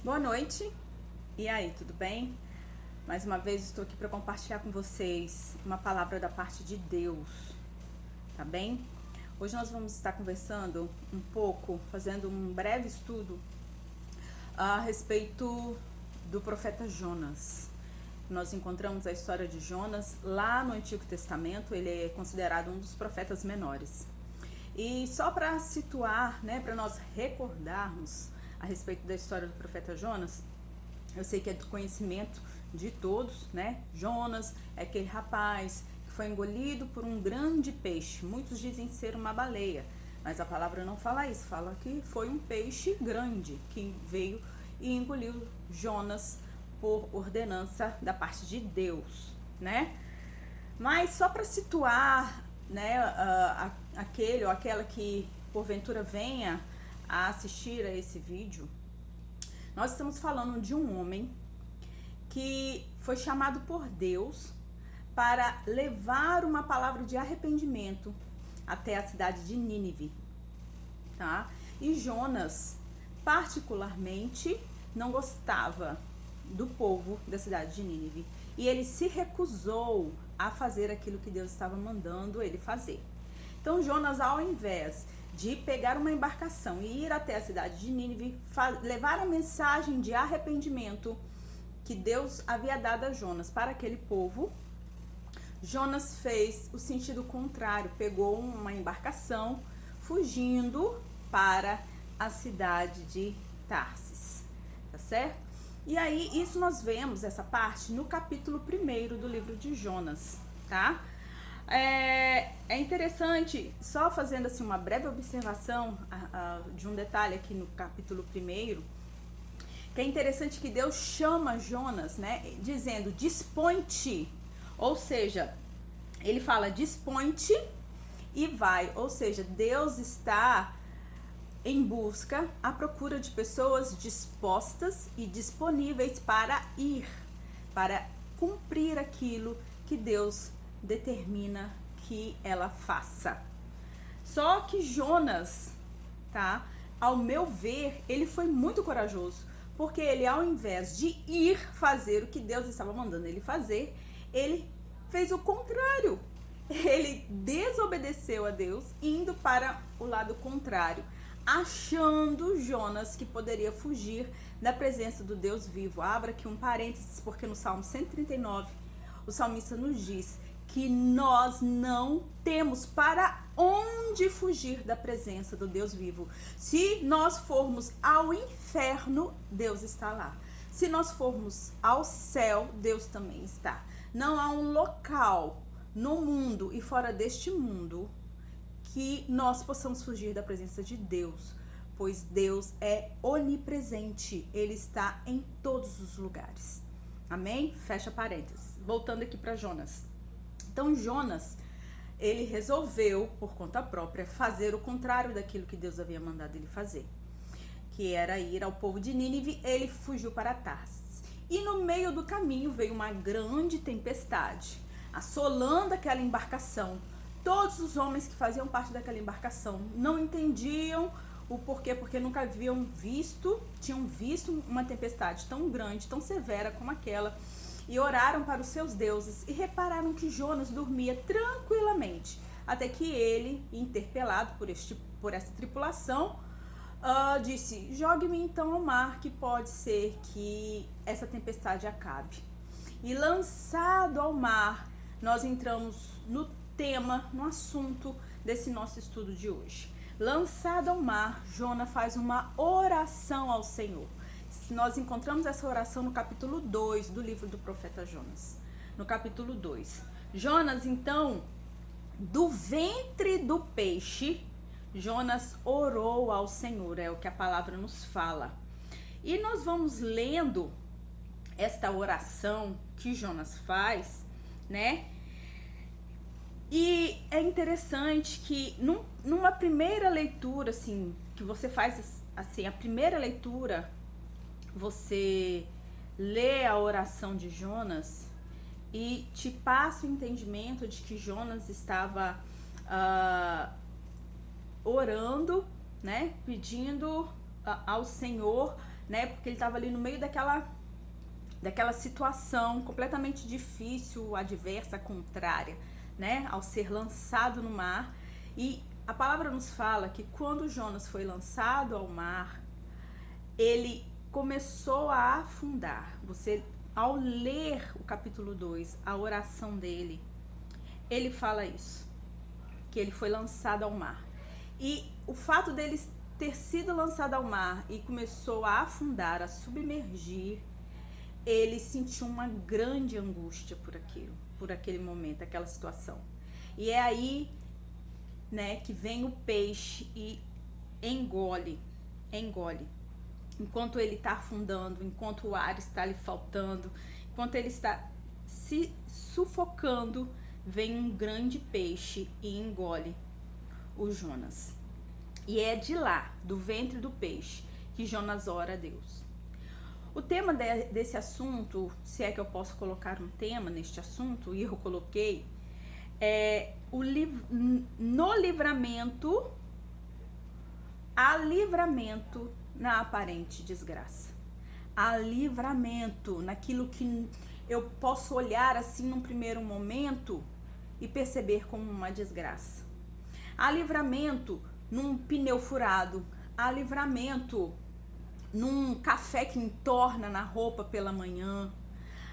Boa noite, e aí, tudo bem? Mais uma vez estou aqui para compartilhar com vocês uma palavra da parte de Deus, tá bem? Hoje nós vamos estar conversando um pouco, fazendo um breve estudo a respeito do profeta Jonas. Nós encontramos a história de Jonas lá no Antigo Testamento, ele é considerado um dos profetas menores. E só para situar, né, para nós recordarmos a respeito da história do profeta Jonas, eu sei que é do conhecimento de todos, né? Jonas é aquele rapaz que foi engolido por um grande peixe. Muitos dizem ser uma baleia, mas a palavra não fala isso, fala que foi um peixe grande que veio e engoliu Jonas por ordenança da parte de Deus, né? Mas só para situar, né, aquele ou aquela que porventura venha a assistir a esse vídeo, nós estamos falando de um homem que foi chamado por Deus para levar uma palavra de arrependimento até a cidade de Nínive, tá? E Jonas, particularmente, não gostava do povo da cidade de Nínive e ele se recusou a fazer aquilo que Deus estava mandando ele fazer. Então Jonas, ao invés de pegar uma embarcação e ir até a cidade de Nínive, levar a mensagem de arrependimento que Deus havia dado a Jonas para aquele povo, Jonas fez o sentido contrário, pegou uma embarcação fugindo para a cidade de Tarsis, tá certo? E aí, isso nós vemos, essa parte, no capítulo 1 do livro de Jonas, tá? É interessante, só fazendo assim uma breve observação de um detalhe aqui no capítulo 1, que é interessante que Deus chama Jonas, né, dizendo dispõe-te, ou seja, ele fala dispõe-te e vai, ou seja, Deus está em busca, à procura de pessoas dispostas e disponíveis para ir, para cumprir aquilo que Deus determina que ela faça. Só que Jonas, tá? Ao meu ver, ele foi muito corajoso, porque ele, ao invés de ir fazer o que Deus estava mandando ele fazer, ele fez o contrário. Ele desobedeceu a Deus, indo para o lado contrário, achando Jonas que poderia fugir da presença do Deus vivo. Abra aqui um parênteses, porque no Salmo 139, o salmista nos diz que nós não temos para onde fugir da presença do Deus vivo. Se nós formos ao inferno, Deus está lá. Se nós formos ao céu, Deus também está. Não há um local no mundo e fora deste mundo que nós possamos fugir da presença de Deus, pois Deus é onipresente, Ele está em todos os lugares. Amém? Fecha parênteses. Voltando aqui para Jonas. Então Jonas, ele resolveu, por conta própria, fazer o contrário daquilo que Deus havia mandado ele fazer, que era ir ao povo de Nínive. Ele fugiu para Tarsis. E no meio do caminho veio uma grande tempestade, assolando aquela embarcação. Todos os homens que faziam parte daquela embarcação não entendiam o porquê, porque nunca tinham visto uma tempestade tão grande, tão severa como aquela, e oraram para os seus deuses e repararam que Jonas dormia tranquilamente, até que ele, interpelado por essa tripulação, disse: jogue-me então ao mar, que pode ser que essa tempestade acabe. E lançado ao mar, nós entramos no tema, no assunto desse nosso estudo de hoje. Lançado ao mar, Jonas faz uma oração ao Senhor. Nós encontramos essa oração no capítulo 2 do livro do profeta Jonas. No capítulo 2. Jonas, então, do ventre do peixe, Jonas orou ao Senhor, é o que a palavra nos fala. E nós vamos lendo esta oração que Jonas faz, né? E é interessante que numa primeira leitura, assim, que você faz, assim, a primeira leitura, você lê a oração de Jonas e te passa o entendimento de que Jonas estava orando, né, pedindo ao Senhor né? Porque ele estava ali no meio daquela situação completamente difícil, adversa, contrária, né? Ao ser lançado no mar. E a palavra nos fala que quando Jonas foi lançado ao mar, ele começou a afundar. Você, ao ler o capítulo 2, a oração dele, ele fala isso, que ele foi lançado ao mar. E o fato dele ter sido lançado ao mar e começou a afundar, a submergir, ele sentiu uma grande angústia por aquele momento, aquela situação. E é aí, né, que vem o peixe e engole. Enquanto ele está afundando, enquanto o ar está lhe faltando, enquanto ele está se sufocando, vem um grande peixe e engole o Jonas. E é de lá, do ventre do peixe, que Jonas ora a Deus. O tema desse assunto, se é que eu posso colocar um tema neste assunto, e eu coloquei, é no livramento, há livramento na aparente desgraça. Há livramento naquilo que eu posso olhar assim num primeiro momento e perceber como uma desgraça. Há livramento num pneu furado. Há livramento num café que entorna na roupa pela manhã.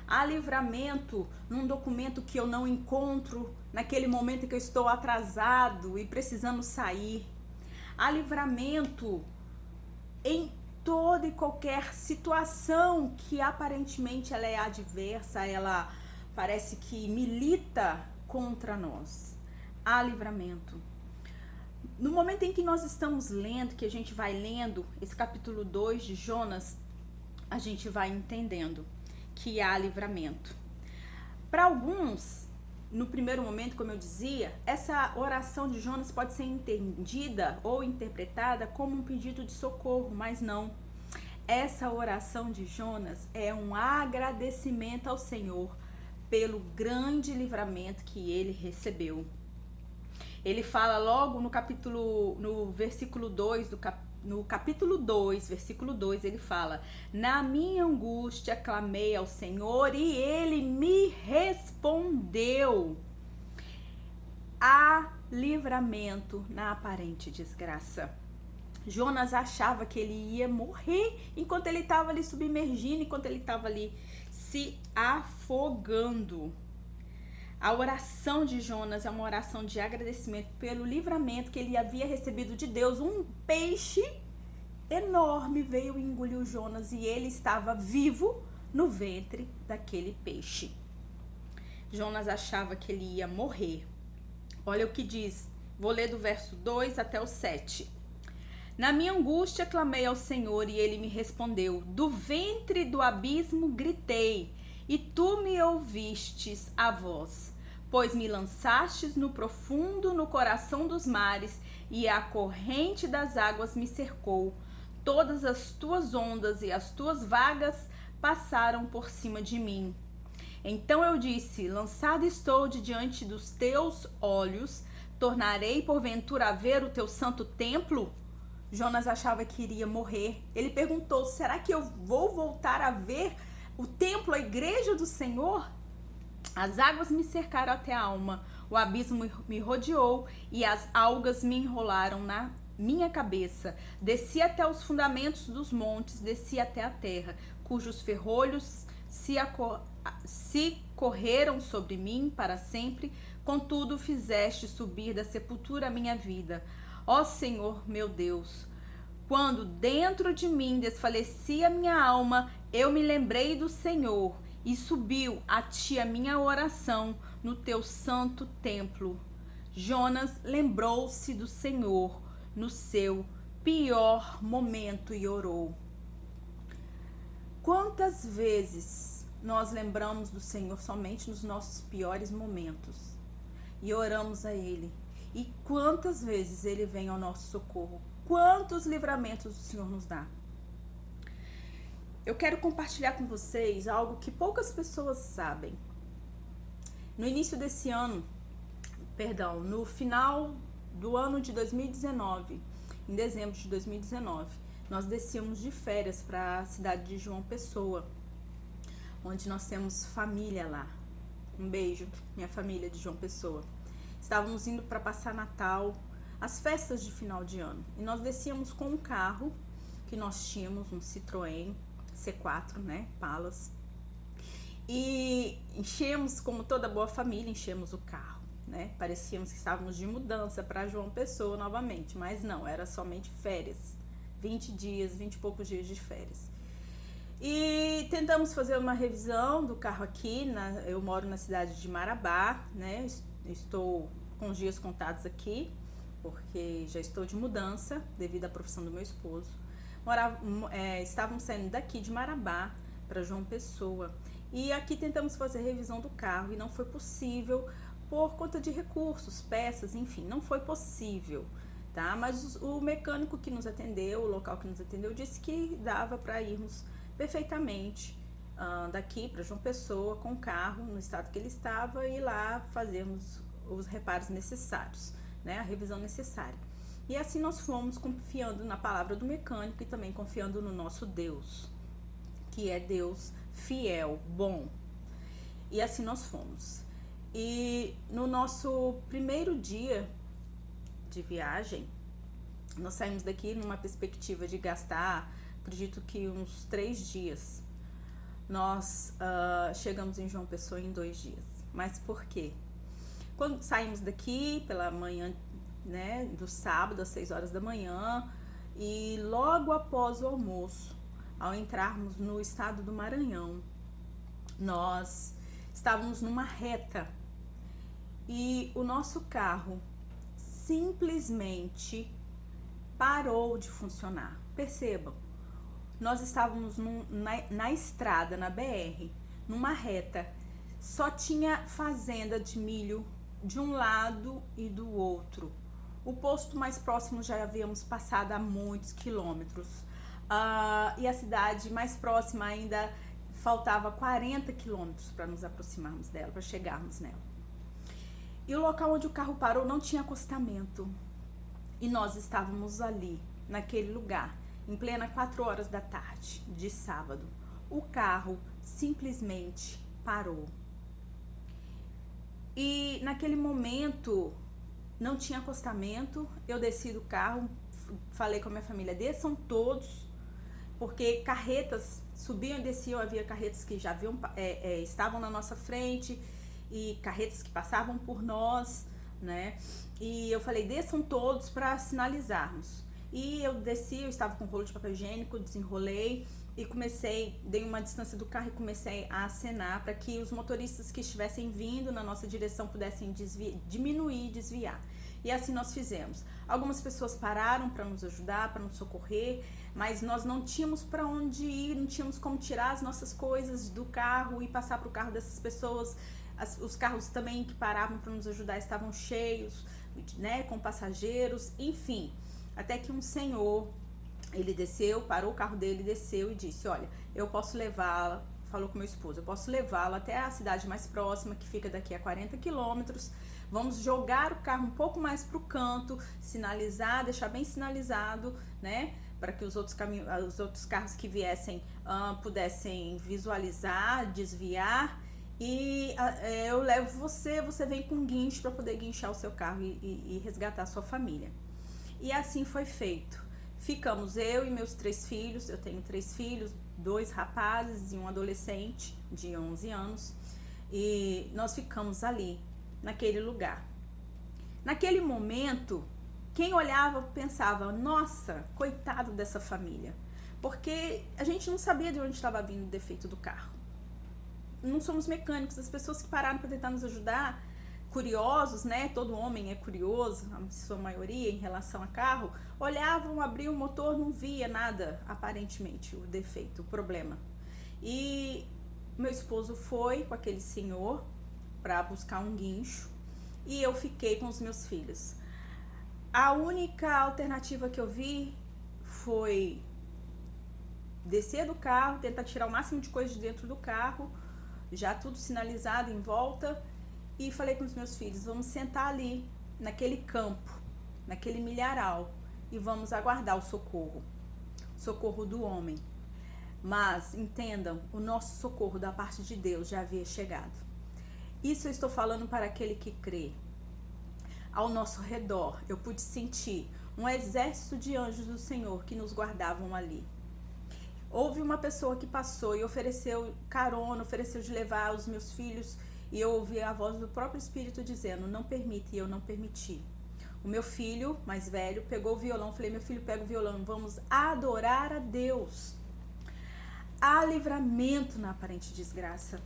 Há livramento num documento que eu não encontro naquele momento em que eu estou atrasado e precisando sair. Há livramento em toda e qualquer situação que aparentemente ela é adversa, ela parece que milita contra nós. Há livramento. No momento em que nós estamos lendo, que a gente vai lendo esse capítulo 2 de Jonas, a gente vai entendendo que há livramento. Para alguns, no primeiro momento, como eu dizia, essa oração de Jonas pode ser entendida ou interpretada como um pedido de socorro, mas não. Essa oração de Jonas é um agradecimento ao Senhor pelo grande livramento que ele recebeu. Ele fala logo no versículo 2 no capítulo 2, versículo 2, ele fala: na minha angústia clamei ao Senhor e ele me respondeu. Há livramento na aparente desgraça. Jonas achava que ele ia morrer enquanto ele estava ali submergindo, enquanto ele estava ali se afogando. A oração de Jonas é uma oração de agradecimento pelo livramento que ele havia recebido de Deus. Um peixe enorme veio e engoliu Jonas e ele estava vivo no ventre daquele peixe. Jonas achava que ele ia morrer. Olha o que diz, vou ler do verso 2 até o 7. Na minha angústia clamei ao Senhor e ele me respondeu. Do ventre do abismo gritei e tu me ouvistes a voz. Pois me lançastes no profundo, no coração dos mares, e a corrente das águas me cercou. Todas as tuas ondas e as tuas vagas passaram por cima de mim. Então eu disse, lançado estou de diante dos teus olhos, tornarei porventura a ver o teu santo templo? Jonas achava que iria morrer. Ele perguntou, será que eu vou voltar a ver o templo, a igreja do Senhor? As águas me cercaram até a alma, o abismo me rodeou e as algas me enrolaram na minha cabeça. Desci até os fundamentos dos montes, desci até a terra, cujos ferrolhos se correram sobre mim para sempre. Contudo, fizeste subir da sepultura a minha vida. Ó Senhor, meu Deus, quando dentro de mim desfalecia minha alma, eu me lembrei do Senhor e subiu a ti a minha oração no teu santo templo. Jonas lembrou-se do Senhor no seu pior momento e orou. Quantas vezes nós lembramos do Senhor somente nos nossos piores momentos e oramos a Ele? E quantas vezes Ele vem ao nosso socorro? Quantos livramentos o Senhor nos dá? Eu quero compartilhar com vocês algo que poucas pessoas sabem. No início desse ano, no final do ano de 2019, em dezembro de 2019, nós descíamos de férias para a cidade de João Pessoa, onde nós temos família lá. Um beijo, minha família de João Pessoa. Estávamos indo para passar Natal, as festas de final de ano. E nós descíamos com um carro que nós tínhamos, um Citroën C4, né, Palas. E enchemos, como toda boa família, enchemos o carro, né? Parecíamos que estávamos de mudança para João Pessoa novamente, mas não, era somente férias. 20 dias, 20 e poucos dias de férias. E tentamos fazer uma revisão do carro aqui, eu moro na cidade de Marabá, né? Estou com os dias contados aqui, porque já estou de mudança devido à profissão do meu esposo. Estávamos saindo daqui de Marabá para João Pessoa. E aqui tentamos fazer a revisão do carro e não foi possível por conta de recursos, peças, enfim, não foi possível, tá? Mas o mecânico que nos atendeu, o local que nos atendeu, disse que dava para irmos perfeitamente daqui para João Pessoa com o carro no estado que ele estava e lá fazermos os reparos necessários, né? A revisão necessária. E assim nós fomos confiando na palavra do mecânico e também confiando no nosso Deus, que é Deus fiel, bom. E assim nós fomos. E no nosso primeiro dia de viagem, nós saímos daqui numa perspectiva de gastar, acredito que uns 3 dias. Nós chegamos em João Pessoa em 2 dias. Mas por quê? Quando saímos daqui pela manhã, né, do sábado às 6 horas da manhã, e logo após o almoço, ao entrarmos no estado do Maranhão, nós estávamos numa reta e o nosso carro simplesmente parou de funcionar. Percebam, nós estávamos na estrada, na BR, numa reta, só tinha fazenda de milho de um lado e do outro. O posto mais próximo já havíamos passado há muitos quilômetros. E a cidade mais próxima ainda faltava 40 quilômetros para nos aproximarmos dela, para chegarmos nela. E o local onde o carro parou não tinha acostamento. E nós estávamos ali, naquele lugar, em plena 4 horas da tarde de sábado. O carro simplesmente parou. E naquele momento não tinha acostamento. Eu desci do carro, falei com a minha família, desçam todos, porque carretas subiam e desciam, havia carretas que já estavam na nossa frente e carretas que passavam por nós, né? E eu falei, desçam todos para sinalizarmos. E eu desci, eu estava com rolo de papel higiênico, desenrolei e dei uma distância do carro e comecei a acenar para que os motoristas que estivessem vindo na nossa direção pudessem diminuir, desviar. E assim nós fizemos. Algumas pessoas pararam para nos ajudar, para nos socorrer, mas nós não tínhamos para onde ir, não tínhamos como tirar as nossas coisas do carro e passar para o carro dessas pessoas. Os carros também que paravam para nos ajudar estavam cheios, né, com passageiros, enfim. Até que um senhor, ele desceu, parou o carro dele, desceu e disse, olha, eu posso levá-la, falou com meu esposo, eu posso levá-la até a cidade mais próxima, que fica daqui a 40 quilômetros, vamos jogar o carro um pouco mais para o canto, sinalizar, deixar bem sinalizado, né, para que os outros carros que viessem pudessem visualizar, desviar, e eu levo você vem com guincho para poder guinchar o seu carro e resgatar a sua família. E assim foi feito. Ficamos eu e meus 3 filhos, eu tenho 3 filhos, 2 rapazes e um adolescente de 11 anos, e nós ficamos ali, naquele lugar. Naquele momento, quem olhava pensava, nossa, coitado dessa família, porque a gente não sabia de onde estava vindo o defeito do carro. Não somos mecânicos, as pessoas que pararam para tentar nos ajudar, curiosos, né? Todo homem é curioso, a sua maioria, em relação a carro, olhavam, abriam o motor, não via nada, aparentemente, o defeito, o problema. E meu esposo foi com aquele senhor para buscar um guincho e eu fiquei com os meus filhos. A única alternativa que eu vi foi descer do carro, tentar tirar o máximo de coisa de dentro do carro, já tudo sinalizado em volta, e falei com os meus filhos, vamos sentar ali, naquele campo, naquele milharal, e vamos aguardar o socorro. socorro do homem. Mas, entendam, o nosso socorro da parte de Deus já havia chegado. Isso eu estou falando para aquele que crê. Ao nosso redor, eu pude sentir um exército de anjos do Senhor que nos guardavam ali. Houve uma pessoa que passou e ofereceu carona, ofereceu de levar os meus filhos, e eu ouvi a voz do próprio Espírito dizendo, não permite, e eu não permiti. O meu filho, mais velho, pegou o violão, falei, meu filho, pega o violão, vamos adorar a Deus. Há livramento na aparente desgraça.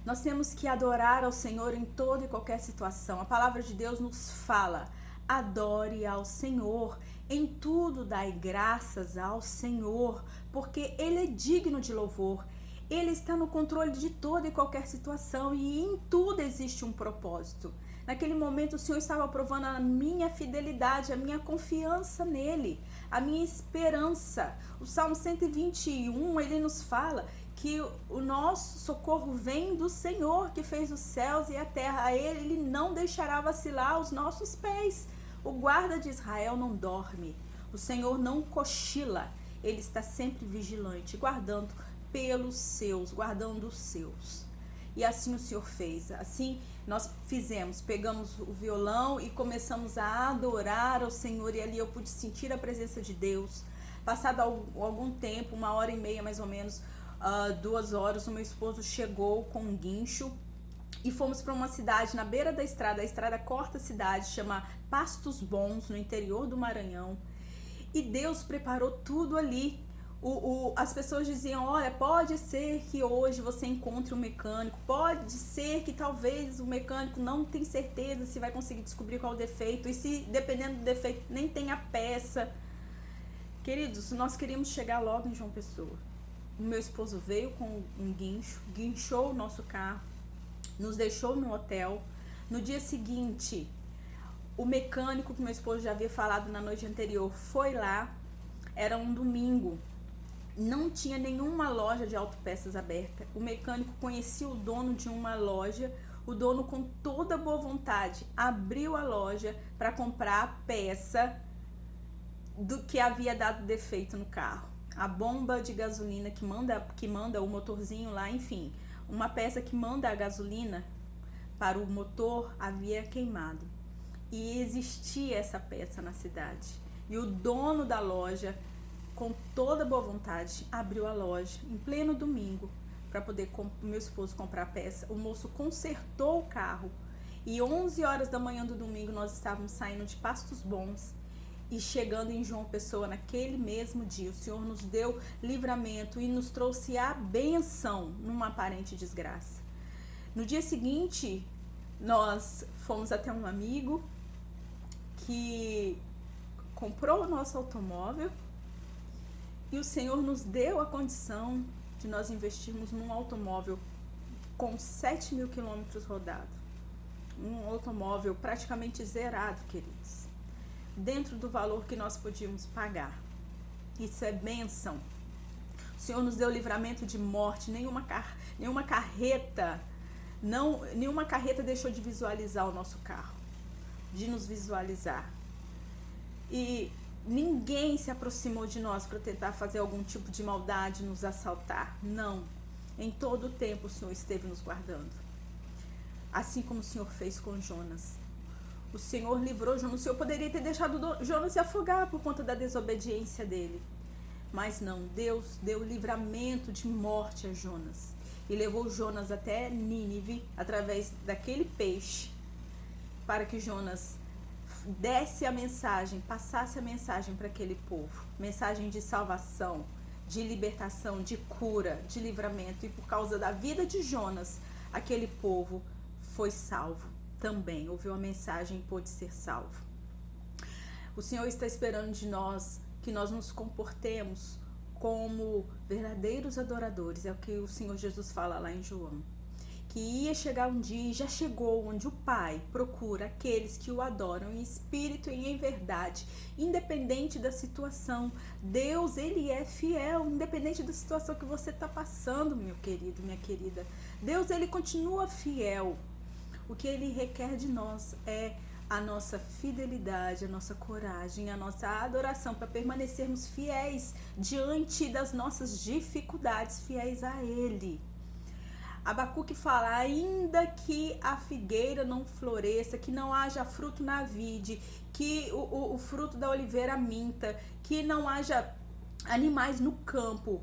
Nós temos que adorar ao Senhor em toda e qualquer situação. A palavra de Deus nos fala, adore ao Senhor, em tudo dai graças ao Senhor, porque Ele é digno de louvor. Ele está no controle de toda e qualquer situação e em tudo existe um propósito. Naquele momento o Senhor estava provando a minha fidelidade, a minha confiança nele, a minha esperança. O Salmo 121, ele nos fala que o nosso socorro vem do Senhor que fez os céus e a terra. A ele não deixará vacilar os nossos pés. O guarda de Israel não dorme, o Senhor não cochila, ele está sempre vigilante, guardando pelos seus, guardando os seus. E assim o Senhor fez, assim nós fizemos, pegamos o violão e começamos a adorar ao Senhor, e ali eu pude sentir a presença de Deus. Passado algum tempo, 1h30 mais ou menos, 2 horas, o meu esposo chegou com um guincho e fomos para uma cidade na beira da estrada. A estrada corta a cidade, chama Pastos Bons, no interior do Maranhão, e Deus preparou tudo ali. As pessoas diziam, olha, pode ser que hoje você encontre um mecânico, pode ser que talvez o mecânico não tenha certeza se vai conseguir descobrir qual é o defeito, e se dependendo do defeito nem tem a peça. Queridos, nós queríamos chegar logo em João Pessoa. O meu esposo veio com um guincho, guinchou o nosso carro, nos deixou no hotel. No dia seguinte, o mecânico que meu esposo já havia falado na noite anterior foi lá. Era um domingo, não tinha nenhuma loja de autopeças aberta. O mecânico conhecia o dono de uma loja. O dono, com toda boa vontade, abriu a loja para comprar a peça do que havia dado defeito no carro. A bomba de gasolina que manda o motorzinho lá, enfim, uma peça que manda a gasolina para o motor havia queimado. E existia essa peça na cidade. E o dono da loja, com toda boa vontade, abriu a loja em pleno domingo para poder meu esposo comprar a peça. O moço consertou o carro e 11 horas da manhã do domingo nós estávamos saindo de Pastos Bons e chegando em João Pessoa naquele mesmo dia. O Senhor nos deu livramento e nos trouxe a benção numa aparente desgraça. No dia seguinte, nós fomos até um amigo que comprou o nosso automóvel e o Senhor nos deu a condição de nós investirmos num automóvel com 7.000 quilômetros rodados. Um automóvel praticamente zerado, queridos, dentro do valor que nós podíamos pagar. Isso é bênção. O Senhor nos deu livramento de morte. Nenhuma carreta deixou de visualizar o nosso carro, de nos visualizar. E ninguém se aproximou de nós para tentar fazer algum tipo de maldade, nos assaltar. Não. Em todo o tempo o Senhor esteve nos guardando. Assim como o Senhor fez com Jonas. O Senhor livrou Jonas. O Senhor poderia ter deixado Jonas se afogar por conta da desobediência dele. Mas não. Deus deu livramento de morte a Jonas. E levou Jonas até Nínive através daquele peixe, para que Jonas desse a mensagem, passasse a mensagem para aquele povo. Mensagem de salvação, de libertação, de cura, de livramento. E por causa da vida de Jonas, aquele povo foi salvo também. Ouviu a mensagem e pôde ser salvo. O Senhor está esperando de nós que nós nos comportemos como verdadeiros adoradores. É o que o Senhor Jesus fala lá em João. Que ia chegar um dia, e já chegou, onde o Pai procura aqueles que o adoram em espírito e em verdade, independente da situação. Deus, Ele é fiel, independente da situação que você está passando, meu querido, minha querida. Deus, Ele continua fiel. O que Ele requer de nós é a nossa fidelidade, a nossa coragem, a nossa adoração para permanecermos fiéis diante das nossas dificuldades, fiéis a Ele. Abacuque fala: ainda que a figueira não floresça, que não haja fruto na vide, que o fruto da oliveira minta, que não haja animais no campo,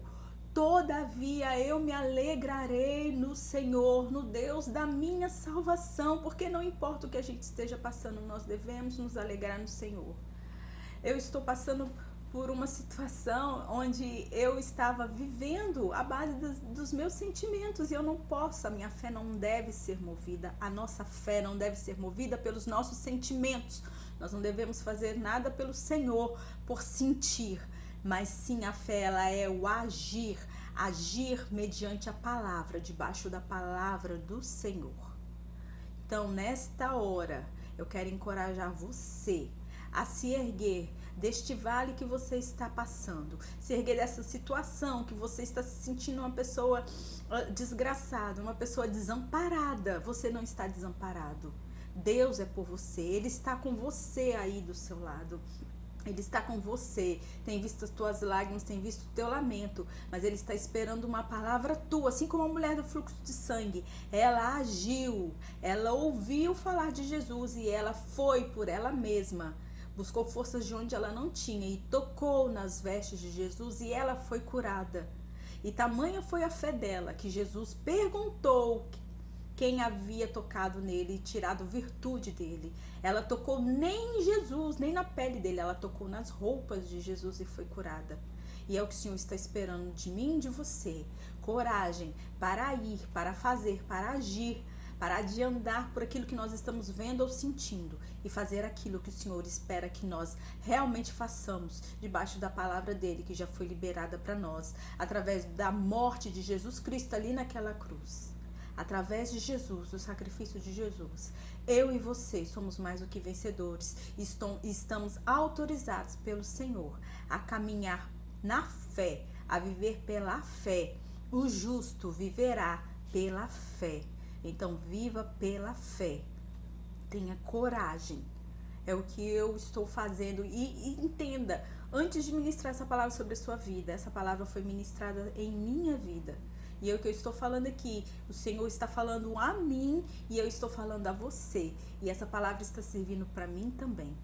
todavia eu me alegrarei no Senhor, no Deus da minha salvação, porque não importa o que a gente esteja passando, nós devemos nos alegrar no Senhor. Eu estou passando por uma situação onde eu estava vivendo à base dos meus sentimentos e eu não posso, a minha fé não deve ser movida, a nossa fé não deve ser movida pelos nossos sentimentos. Nós não devemos fazer nada pelo Senhor por sentir, mas sim a fé, ela é o agir mediante a palavra, debaixo da palavra do Senhor. Então, nesta hora, eu quero encorajar você a se erguer deste vale que você está passando, se erguer dessa situação que você está se sentindo uma pessoa desgraçada, uma pessoa desamparada. Você não está desamparado. Deus é por você, Ele está com você aí do seu lado. Ele está com você, tem visto as tuas lágrimas, tem visto o teu lamento, mas Ele está esperando uma palavra tua, assim como a mulher do fluxo de sangue. Ela agiu, ela ouviu falar de Jesus e ela foi por ela mesma, buscou forças de onde ela não tinha e tocou nas vestes de Jesus e ela foi curada. E tamanha foi a fé dela que Jesus perguntou quem havia tocado nele e tirado virtude dele. Ela tocou nem em Jesus, nem na pele dele, ela tocou nas roupas de Jesus e foi curada. E é o que o Senhor está esperando de mim e de você. Coragem para ir, para fazer, para agir, parar de andar por aquilo que nós estamos vendo ou sentindo e fazer aquilo que o Senhor espera que nós realmente façamos debaixo da palavra dele, que já foi liberada para nós através da morte de Jesus Cristo ali naquela cruz. Através de Jesus, do sacrifício de Jesus, eu e você somos mais do que vencedores. Estamos autorizados pelo Senhor a caminhar na fé, a viver pela fé. O justo viverá pela fé. Então, viva pela fé. Tenha coragem. É o que eu estou fazendo. E entenda, antes de ministrar essa palavra sobre a sua vida, essa palavra foi ministrada em minha vida. E é o que eu estou falando aqui. O Senhor está falando a mim e eu estou falando a você. E essa palavra está servindo para mim também.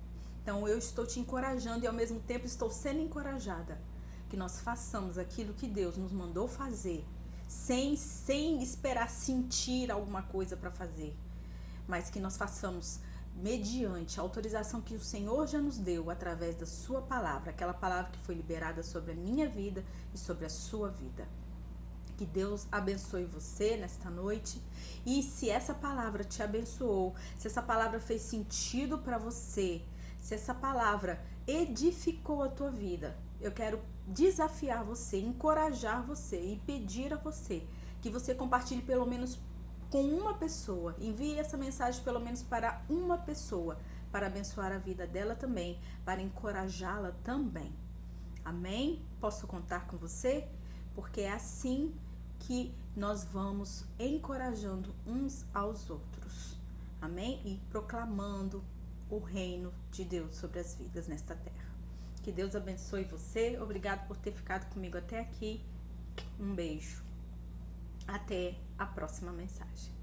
Então, eu estou te encorajando e ao mesmo tempo estou sendo encorajada. Que nós façamos aquilo que Deus nos mandou fazer. Sem esperar sentir alguma coisa para fazer, mas que nós façamos mediante a autorização que o Senhor já nos deu através da sua palavra, aquela palavra que foi liberada sobre a minha vida e sobre a sua vida. Que Deus abençoe você nesta noite. E se essa palavra te abençoou, se essa palavra fez sentido para você, se essa palavra edificou a tua vida, eu quero desafiar você, encorajar você e pedir a você que você compartilhe pelo menos com uma pessoa. Envie essa mensagem pelo menos para uma pessoa, para abençoar a vida dela também, para encorajá-la também. Amém? Posso contar com você? Porque é assim que nós vamos encorajando uns aos outros. Amém? E proclamando o reino de Deus sobre as vidas nesta terra. Que Deus abençoe você. Obrigado por ter ficado comigo até aqui. Um beijo. Até a próxima mensagem.